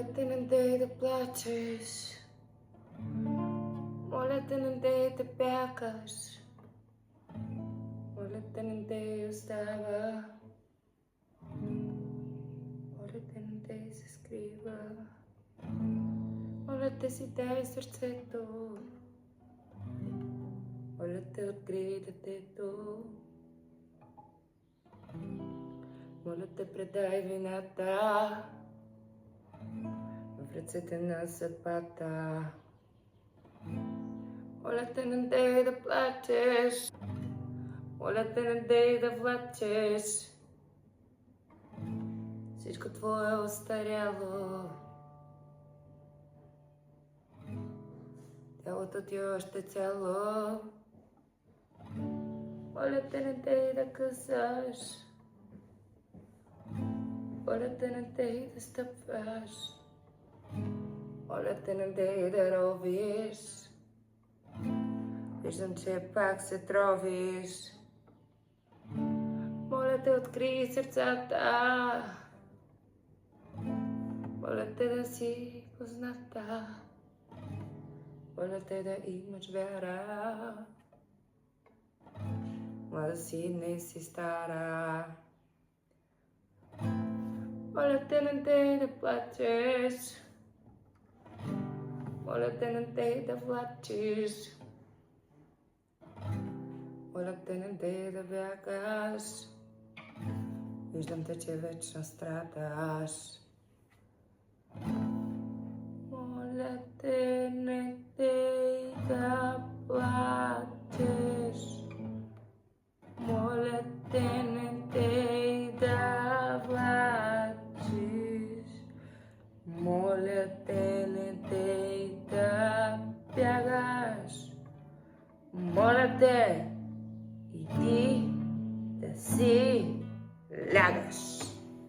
Молете на дей да плачеш, молете на дей да бягаш, молете на дей остава, молете на дей се скрива, молете си дай сърцето, молете открий детето, молете предай вината в ръцете на съдбата. Моля те, не дей да плачеш, моля те, не дей да влачеш. Всичко твое е остаряло, тялото ти е още цяло. Моля те, не дей да късаш, моля те, не дей да стъпваш, моля те, не дей да ровиш. Виждам, че пак се тровиш. Моля те, открий сърцата, моля те да си позната, моля те да имаш вяра, млада си, не си стара. Моля те, не дей да плачеш, моля те, не дей да влачиш, моля те, не дей да бягаш. Виждам те, че вечно страдаш. Моля те, не дей да плачеш, моля те, не дей да влачиш, моля те, не дей да бягаш, моля те, и ти да си лягаш.